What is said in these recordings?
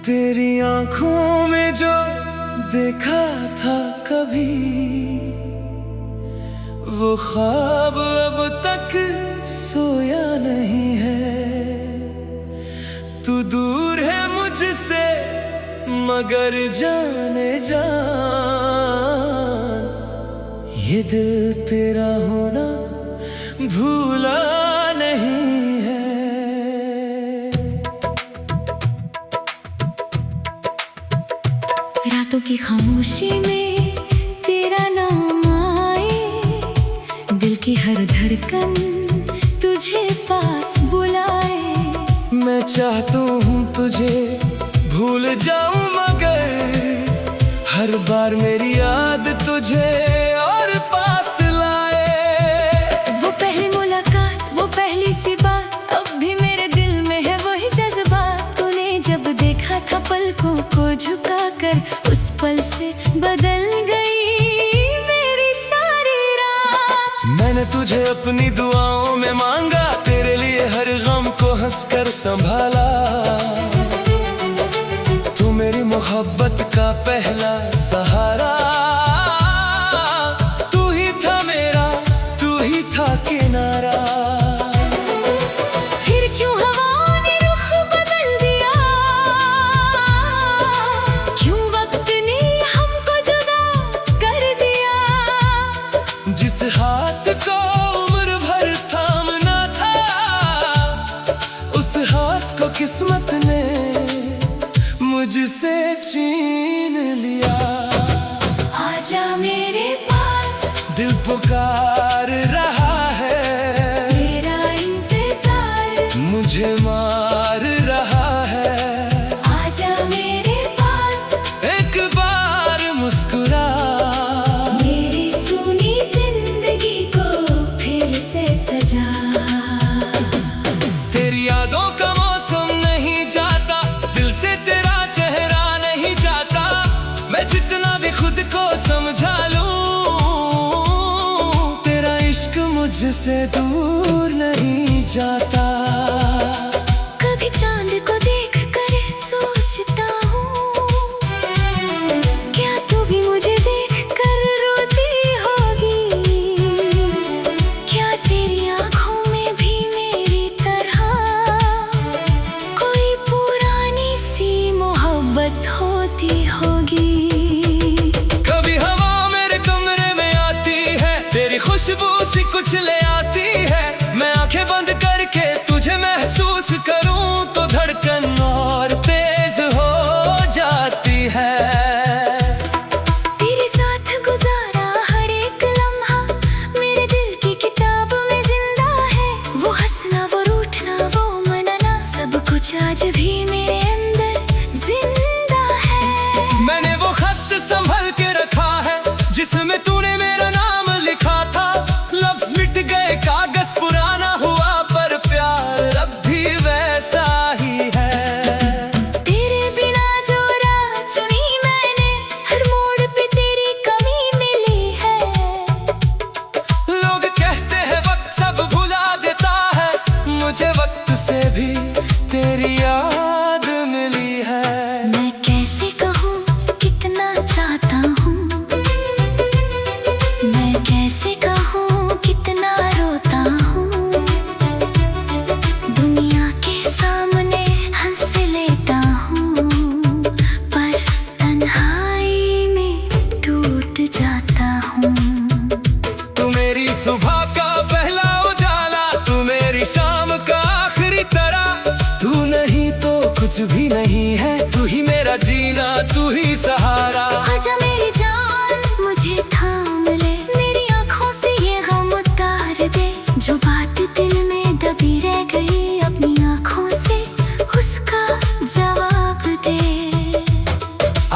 तेरी आंखों में जो देखा था कभी, वो ख्वाब अब तक सोया नहीं है। तू दूर है मुझसे मगर जाने जान, ये दिल तेरा होना भूला नहीं है। रातों की खामोशी में तेरा नाम आए, दिल की हर धड़कन तुझे पास बुलाए। मैं चाहता हूँ तुझे भूल जाऊं मगर हर बार मेरी याद तुझे और पास लाए। वो पहली मुलाकात, वो पहली सी बात, अब भी मेरे दिल में है वही जज्बात। तूने जब देखा था पलकों को झुकाकर, उस पल से बदल गई मेरी सारी रात। मैंने तुझे अपनी दुआओं में मांगा, तेरे लिए हर गम को हंसकर संभाला। तू मेरी मोहब्बत का पहला सहारा, तू ही था मेरा, तू ही था किनारा। जिस हाथ को उम्र भर थामना था, उस हाथ को किस्मत ने मुझसे छीन लिया। आजा मेरे पास, दिल पुकार रहा है, तेरा इंतजार मुझे मार रहा है। आजा मेरे पास, एक बार मुस्कुरा, तेरी यादों का मौसम नहीं जाता, दिल से तेरा चेहरा नहीं जाता। मैं जितना भी खुद को समझा लूं, तेरा इश्क मुझसे दूर नहीं जाता। कभी चांद को देख कर सोचता हूँ, क्या तू भी मुझे देख कर रोती होगी। क्या तेरी आँखों में भी मेरी तरह कोई पुरानी सी मोहब्बत होती होगी। कभी हवा मेरे कमरे में आती है, तेरी खुशबू सी कुछ ले आती है। मैं आंखें बंद करके तुझे महसूस करूं तो धड़कन और तेज हो जाती है। तेरे साथ गुजारा हर एक लम्हा मेरे दिल की किताब में जिंदा है। वो हंसना, वो रूठना, वो मनाना, सब कुछ आज भी मेरे अंदर जिंदा है। मैंने वो खत संभल के रखा है, जिसमें तूने मेरा नाम लिखा था। लफ्ज मिट गए, कागज पुराना हुआ, पर प्यार अब भी वैसा ही है। तेरे बिना जो राह चुनी मैंने, हर मोड़ पे तेरी कमी मिली है। लोग कहते हैं वक्त सब भुला देता है, मुझे वक्त से भी तेरी याद मिली है। मैं कैसे कहूँ कितना चाहता हूँ, मैं कैसे कहूँ कितना रोता हूँ। दुनिया के सामने हंस लेता हूँ, पर तन्हाई में टूट जाता हूँ। तू मेरी सुबह का पहला उजाला, तू मेरी शाम का आखिरी तरह। तू नहीं तो कुछ भी नहीं है, तू ही मेरा जीना, तू ही सहारा। आजा मेरी जान, मुझे थाम ले, मेरी आँखों से ये गम उतार दे। जो बात दिल में दबी रह गई, अपनी आँखों से उसका जवाब दे।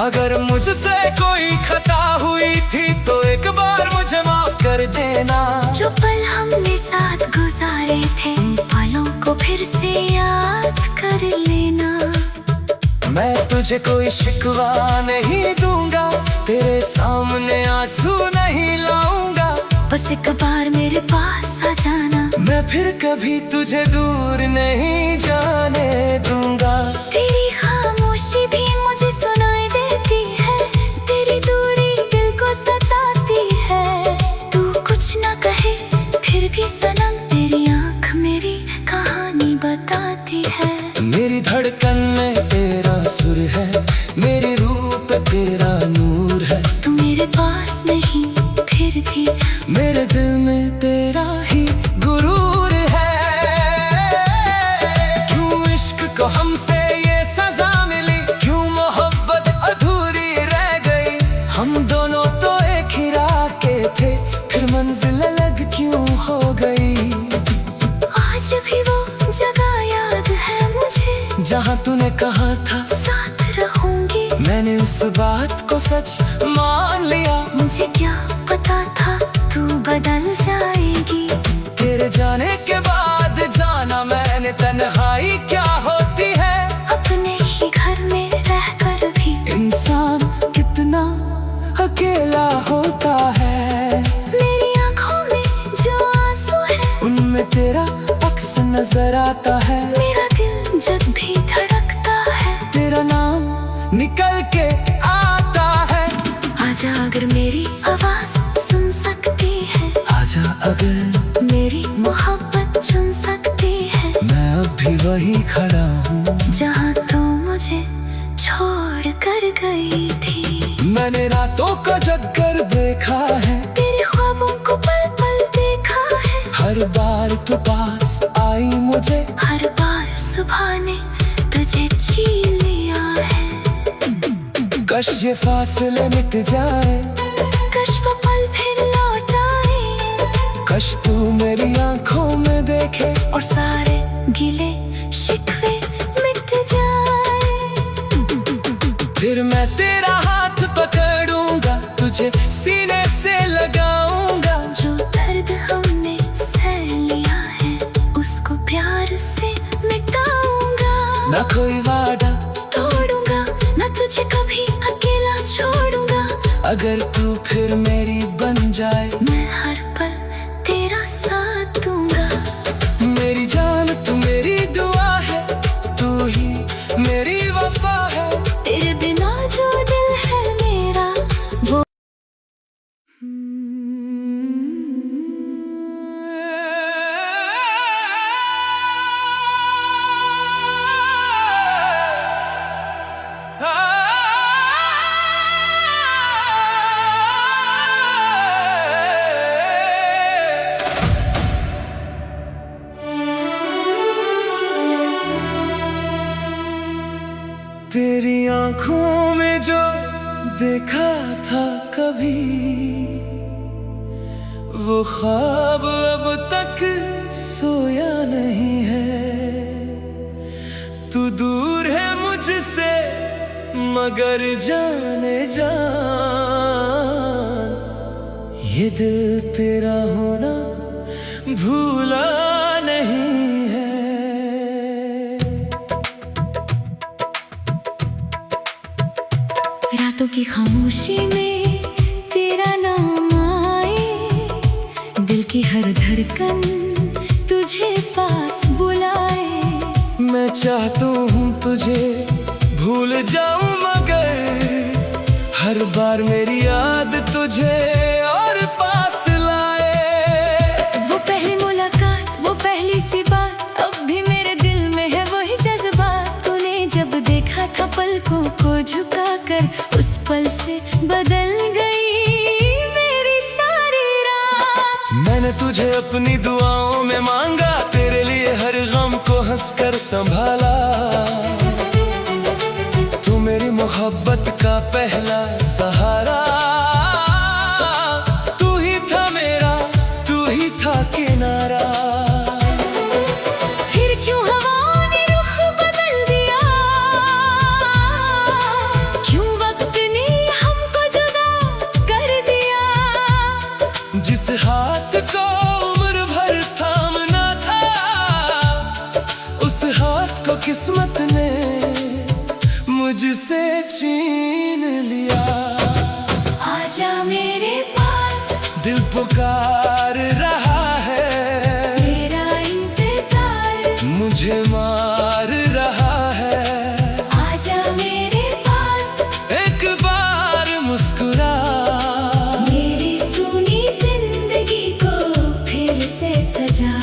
अगर मुझसे कोई खता हुई थी तो एक बार आए थे उन पलों को फिर से याद कर लेना। मैं तुझे कोई शिकवा नहीं दूंगा, तेरे सामने आंसू नहीं लाऊंगा। बस एक बार मेरे पास आ जाना, मैं फिर कभी तुझे दूर नहीं जाने दूंगा। तेरी खामोशी भी मुझे सुनाई देती है, तेरी दूरी दिल को सताती है। तू कुछ ना कहे फिर भी सनम, तेरी आँख मेरी कहानी बताती है। मेरी धड़कन में तेरा सुर है, मेरी रूह पे तेरा नूर है। तू मेरे पास नहीं फिर भी मेरे दिल में तेरा ही गुरूर है। क्यों इश्क को हमसे ये सजा मिली, क्यों मोहब्बत अधूरी रह गई। हम दोनों तो एक ही राह के थे, फिर मंजिल अलग क्यों हो गई। आज भी वो जगह याद है मुझे, जहाँ तूने कहा था साथ रहूंगी। मैंने उस बात को सच मान लिया। मुझे क्या पता था तू बदल जाएगी। तेरे जाने के बाद जाना मैंने तन्हाई क्या होती है। अपने ही घर में रहकर भी इंसान कितना अकेला होता है। मेरी आंखों में जो आंसू है, उनमें तेरा अक्स नजर आता है। मेरा दिल जब भी धड़कता है, तेरा नाम निकल के आता है। आजा अगर मेरी आवाज सुन सकती है, आजा अगर मेरी मोहब्बत चुन सकती है। मैं अब भी वही खड़ा हूँ जहाँ तू मुझे छोड़ कर गई थी। मैंने रातों को जगकर देखा है, तेरे ख्वाबों को पल पल देखा है। हर बार तू पास आई मुझे, हर बार सुबह ने तुझे जी लिया है। कश ये फासले मिट जाए, कश वो पल फिर लौट आए। कश तू मेरी आंखों में देखे और सारे गिले शिकवे मिट जाए। फिर मैं तेरा हाथ पकड़ूंगा, तुझे सीने से लगाऊंगा। जो दर्द हमने सह लिया है, उसको प्यार से मिटाऊंगा। ना कोई वादा तोड़ूंगा, ना तुझे कभी अकेला छोड़ूंगा। अगर तू फिर मेरी बन जाए, मैं हर पल तेरा साथ दूंगा। मेरी जान तू मेरी दुआ है, तू ही मेरी वफा है। तेरे बिना जो दिल है मेरा वो तेरी आंखों में जो देखा था कभी, वो ख्वाब अब तक सोया नहीं है। तू दूर है मुझसे मगर जाने जान, ये दिल तेरा होना भूला नहीं है। रातों की खामोशी में तेरा नाम आए, दिल की हर धड़कन तुझे पास बुलाए। मैं चाहता हूँ तुझे भूल जाऊं, मगर हर बार मेरी याद तुझे और पास लाए। वो पहली मुलाकात, वो पहली सी बात, अब भी मेरे दिल में है वही जज्बात। तूने जब देखा था पलकों को झुका कर, उस पल से बदल गई मेरी सारी रात। मैंने तुझे अपनी दुआओं में मांगा, तेरे लिए हर गम को हंसकर संभाला। तू मेरी मोहब्बत का पहला सहारा, तू ही था मेरा, तू ही था किनारा। फिर क्यों हवाओं ने रुख बदल दिया, क्यों वक्त ने हमको जुदा कर दिया। जिस हाथ को उम्र भर थामना था, दिल पुकार रहा है, तेरा इंतजार मुझे मार रहा है। आजा मेरे पास, एक बार मुस्कुरा, मेरी सुनी जिंदगी को फिर से सजा।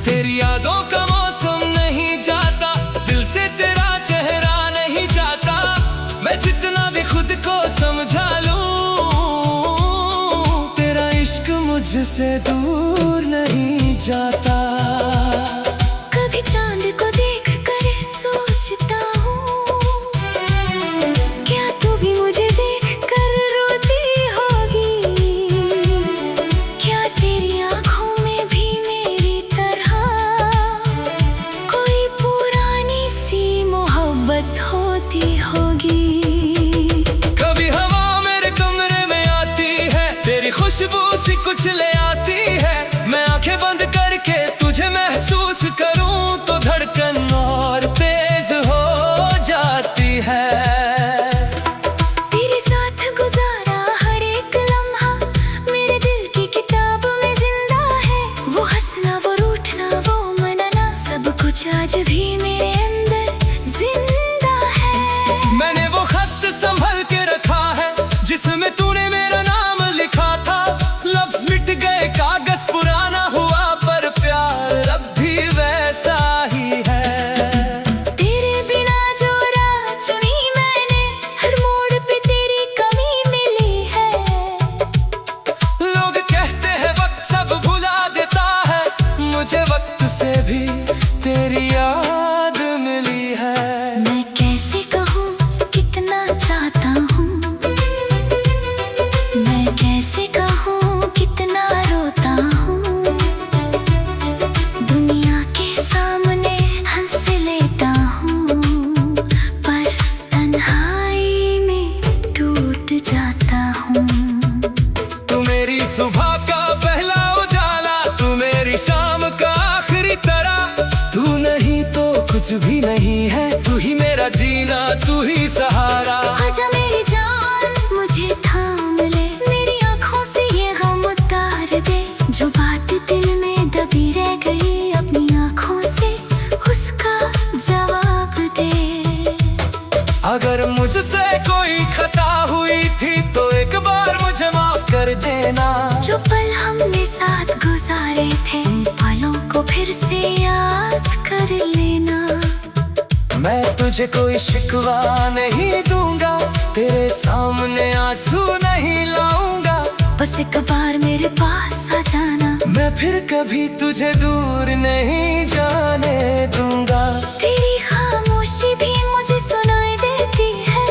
तेरी यादों का मौसम नहीं जाता, दिल से तेरा चेहरा नहीं जाता। मैं जितना भी खुद को समझा लूं, तेरा इश्क मुझसे दूर नहीं जाता। कभी चांद को देख कर सोचता हूँ, क्या तू भी मुझे देख कर रोती होगी? क्या तेरी आंखों में भी मेरी तरह कोई पुरानी सी मोहब्बत होती होगी? कभी हवा मेरे कमरे में आती है, तेरी खुशबू सी कुछ ले आती है। मैं आंखें बंद करके तुझे महसूस करूं तो धड़कन और तेज हो जाती है। तेरे साथ गुजारा हर एक लम्हा मेरे दिल की किताब में जिंदा है। वो हंसना, वो रूठना, वो मनाना, सब कुछ आज भी मेरे अंदर जिंदा है। मैंने वो खत संभल के रखा है, जिसमें तूने मेरा नाम लिखा था। लफ्ज मिट गए, कागज पुराना हुआ, पर प्यार अब भी वैसा ही है। तेरे बिना जो राह चुनी मैंने, हर मोड़ पे तेरी कमी मिली है। लोग कहते हैं वक्त सब भुला देता है, मुझे वक्त से भी तेरी याद मिली है। मैं कैसे कहूँ कितना चाहता हूँ, मैं कैसे कहूँ कितना रोता हूँ। दुनिया के सामने हंस लेता हूँ, पर तन्हाई में टूट जाता हूँ। तू मेरी सुबह का पहला उजाला, तू मेरी शाम का आखिरी तारा। तू नहीं तो कुछ भी नहीं है, तू ही मेरा जीना, तू ही सहारा। आजा मेरी जान, मुझे थाम ले, मेरी आंखों से ये गम उतार दे। जो बात दिल में दबी रह गई, अपनी आंखों से उसका जवाब दे। अगर मुझसे कोई खता हुई थी तो एक बार मुझे माफ कर देना। जो पल हमने साथ गुजारे थे, उन पलों को फिर से याद कर लेना। मैं तुझे कोई शिकवा नहीं दूंगा, तेरे सामने आंसू नहीं लाऊंगा। बस एक बार मेरे पास आ जाना, मैं फिर कभी तुझे दूर नहीं जाने दूंगा। तेरी खामोशी भी मुझे सुनाई देती है,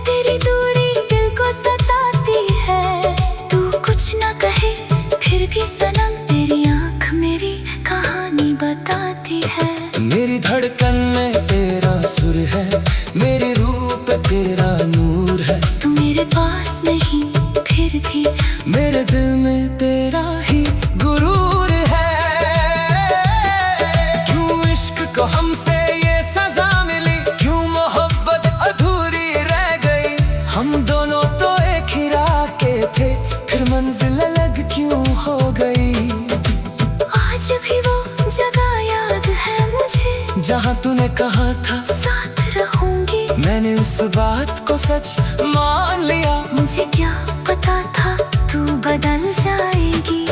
तेरी दूरी दिल को सताती है। तू कुछ ना कहे फिर भी सनम, तेरी आंख मेरी कहानी बताती है। मेरी धड़कन में तेरा सुर है, मेरी रूह पे तेरा नूर है। तू मेरे पास नहीं फिर भी मेरे दिल में तेरा ही गुरूर है। क्यों इश्क को हमसे ये सजा मिली, क्यों मोहब्बत अधूरी रह गई। हम दोनों तो एक ही राह के थे, फिर मंजिल अलग क्यों हो गई। आज भी वो जगह याद है मुझे, जहाँ तूने कहा था साथ रहूंगी। मैंने उस बात को सच मान लिया। मुझे क्या पता था तू बदल जाएगी।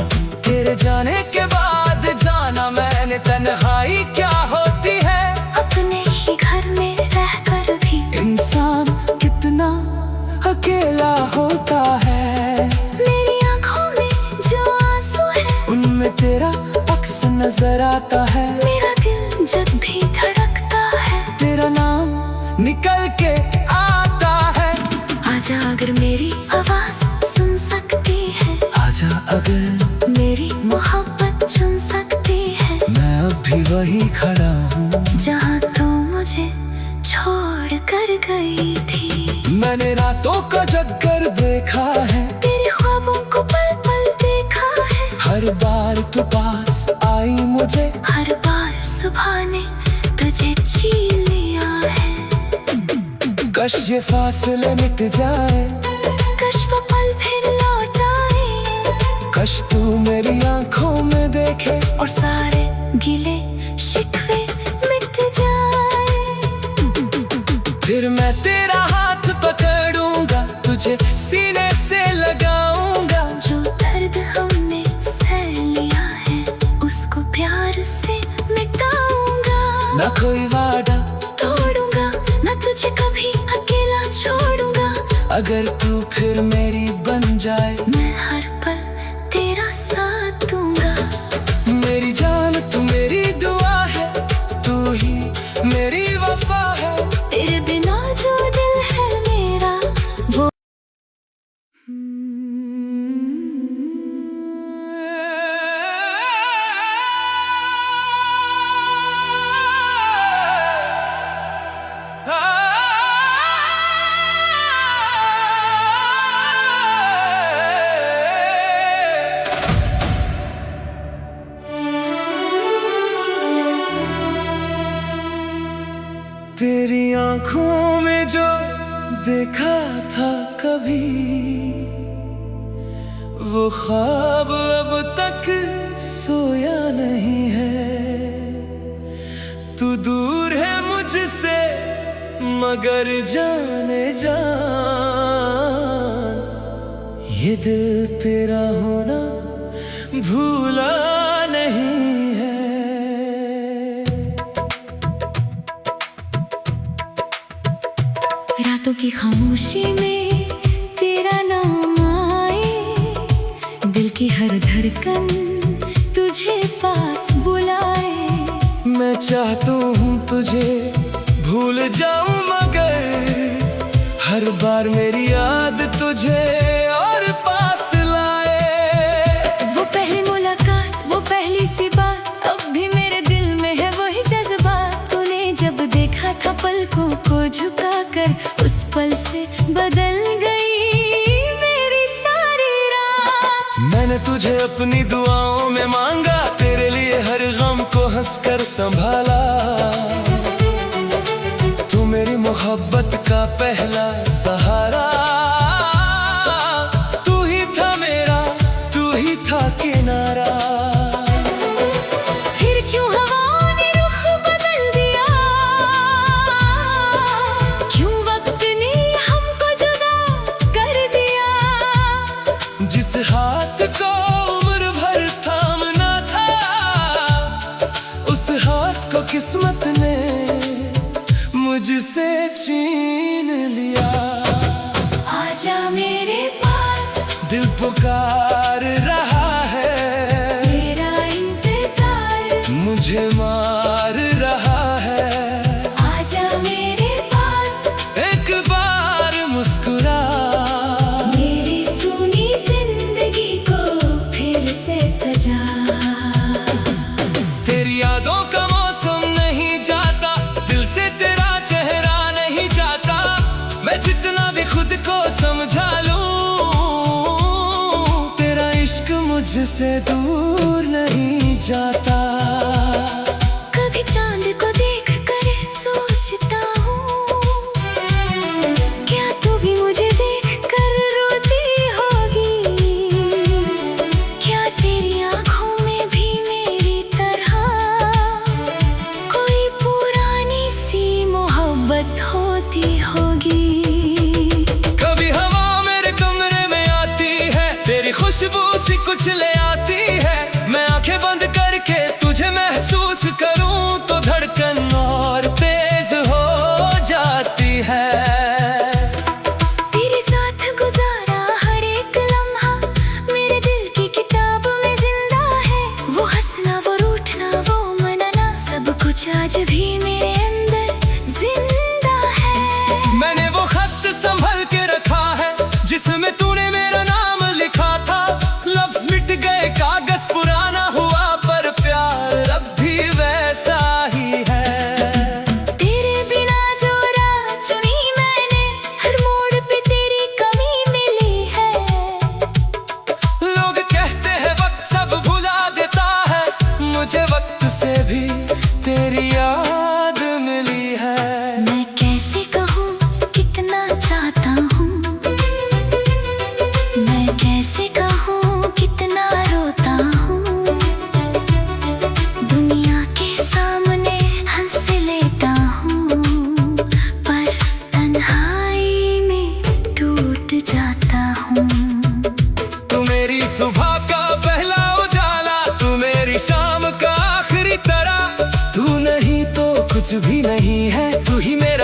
तेरे जाने के बाद जाना मैंने, तन्हाई क्या होती है। अपने ही घर में रहकर भी इंसान कितना अकेला होता है। मेरी आंखों में जो आंसू है, उनमें तेरा अक्स नजर आता है। मेरा दिल जब भी धड़कता है, तेरा नाम निकल के आता है। आजा अगर मेरी आवाज सुन सकती है, आजा अगर मेरी मोहब्बत चुन सकती है। मैं अब भी वही खड़ा हूँ, जहाँ तू मुझे छोड़ कर गई थी। मैंने रातों को जगकर देखा है, तेरे ख्वाबों को पल पल देखा है। हर बार तू पास आई मुझे, हर बार सुबह ने तुझे छीन लिया है। कश ये फासले मिट जाए, कश वो पल फिर लौट काश तू मेरी आंखों में देखे और सारे गिले शिकवे मिट जाए। फिर मैं तेरा हाथ पकड़ूंगा, तुझे सीने से लगाऊंगा। जो दर्द हमने सह लिया है उसको प्यार से मिटाऊंगा। ना कोई वादा तोड़ूंगा, ना तुझे कभी अकेला छोड़ूंगा। अगर तू फिर मेरी बन जाए, मैं हर पल तेरा साथ दूंगा। मेरी जान तू मेरी दुआ है, तू ही मेरी वफा है। तेरे बिना जो दिल है मेरा वो तेरी आंखों में जो देखा था कभी, वो ख्वाब अब तक सोया नहीं है। तू दूर है मुझसे मगर जाने जान, ये दिल तेरा होना भूला नहीं है। रातों की खामोशी में तेरा नाम आए, दिल की हर धड़कन तुझे पास बुलाए। मैं चाहता हूँ तुझे भूल जाऊं मगर हर बार मेरी याद तुझे और पास लाए। वो पहली मुलाकात, वो पहली सी बात, अब भी मेरे दिल में है वही जज्बात। तूने जब देखा था पलकों को झुका कर, उस पल से बदल गई मेरी सारी रात। मैंने तुझे अपनी दुआओं में मांगा, तेरे लिए हर गम को हंसकर संभाला। तू मेरी मोहब्बत का पहला सहारा, तू ही था मेरा, तू ही था किनारा। फिर क्यों हवाओं ने रुख बदल दिया, क्यों वक्त ने हमको जुदा कर दिया। जिस हाथ को उम्र भर थामना था, उस हाथ को किस्मत ने मुझसे छीन लिया। आजा मेरे पास, दिल पुकार रहा है, तेरा इंतजार मुझे मार रहा है। आजा मेरे पास, एक बार मुस्कुरा, मेरी सुनी जिंदगी को फिर से सजा। तेरी यादों का मौसम नहीं जाता, दिल से तेरा चेहरा नहीं जाता। मैं जितना भी खुद को समझा लूं, तेरा इश्क मुझसे दूर नहीं जाता। कभी चांद को देख कर सोचता हूँ, क्या तू भी मुझे देख कर रोती होगी। क्या तेरी आंखों में भी मेरी तरह कोई पुरानी सी मोहब्बत होती होगी। कभी हवा मेरे कमरे में आती है, तेरी खुशबू सी कुछ ले आती है। मैं आंखें बंद करके तुझे महसूस करूं तो धड़कन और तेज हो जाती है। तेरे साथ गुजारा हर एक लम्हा मेरे दिल की किताब में जिंदा है। वो हंसना, वो रूठना, वो मनाना, सब कुछ आज भी मेरे अंदर जिंदा है। मैंने वो खत संभल के रखा है, जिसमें तूने मेरा नाम लिखा था। लफ्ज मिट गए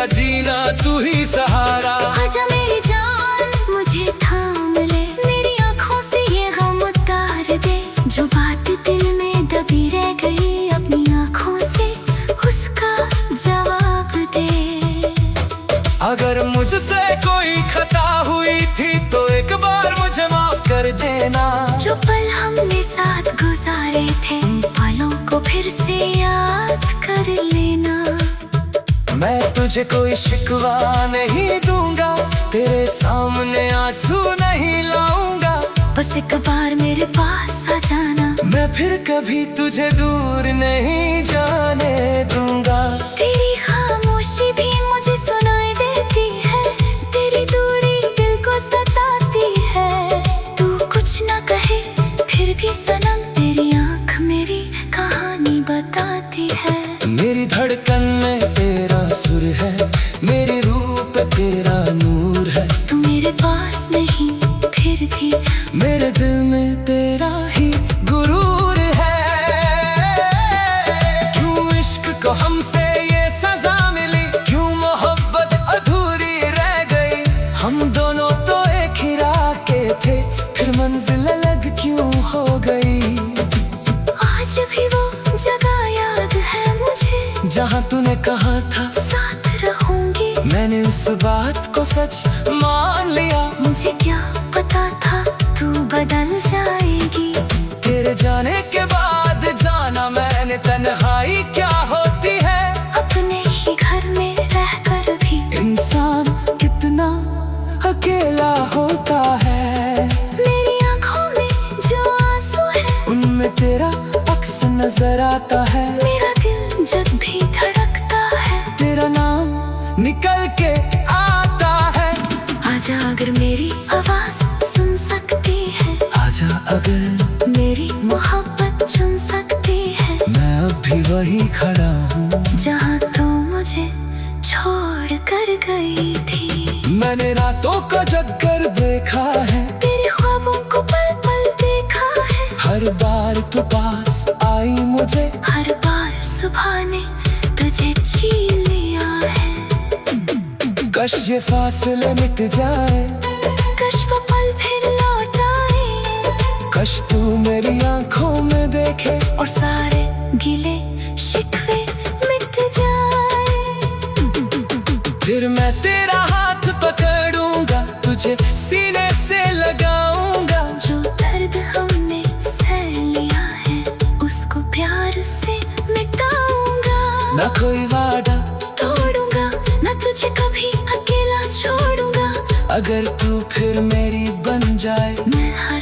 मेरा जीना तू ही सहारा। आजा मेरी जान मुझे थाम ले, मेरी आँखों से ये गम उतार दे। जो बात दिल में दबी रह गई अपनी आँखों से उसका जवाब दे। अगर मुझसे कोई खता हुई थी तो एक बार मुझे माफ कर देना। जो पल हमने साथ गुजारे थे उन पलों को फिर से याद कर लेना। मैं तुझे कोई शिकवा नहीं दूंगा, तेरे सामने आंसू नहीं लाऊंगा। बस एक बार मेरे पास आ जाना, मैं फिर कभी तुझे दूर नहीं जाने दूंगा। तेरी खामोशी भी मुझे सुनाई देती है, तेरी दूरी दिल को सताती है। तू कुछ ना कहे फिर भी सनम तेरी आँख मेरी कहानी बताती है। मेरी धड़कन में तेरा सुर है, मेरी रूह पे तेरा नूर है। तू मेरे पास नहीं फिर भी मेरे दिल में तेरा ही गुरूर है। क्यों इश्क को हमसे ये सजा मिली, क्यों मोहब्बत अधूरी रह गई। हम दोनों तो एक ही राह के थे, फिर मंजिल अलग क्यों हो गई। आज भी वो जगह याद है मुझे, जहाँ तूने कहा था साथ रहूंगी। मैंने उस बात को सच मान लिया। मुझे क्या पता था तू बदल जाएगी। तेरे जाने के बाद जाना मैंने तन्हाई क्या होती है। अपने ही घर में रहकर भी इंसान कितना अकेला होता है। मेरी आँखों में जो आंसू है उनमें तेरा अक्स नजर आता है। मेरा दिल जब भी धड़कता है तेरा नाम निकल के आता है। आजा अगर मेरी आवाज सुन सकती है, आजा अगर मेरी मोहब्बत चुन सकती है। मैं अब भी वही खड़ा हूँ जहाँ तू मुझे छोड़ कर गई थी। मैंने रातों को जगकर देखा है, तेरे ख्वाबों को पल पल देखा है। हर बार तू पास आई मुझे, हर बार सुबह ने तुझे छीन लिया है। कश ये फासले मिट जाए, कश वो पल फिर लौट आए। कश तू मेरी आंखों में देखे और सारे गिले शिकवे मिट जाए। फिर मैं तेरा हाथ पकड़ूंगा, तुझे सीने से लगाऊंगा। जो दर्द हमने सह लिया है उसको प्यार से मिटाऊंगा। ना कोई वादा तोड़ूंगा, ना तुझे कभी अकेला छोड़ूंगा। अगर तू फिर मेरी बन जाए, मैं हर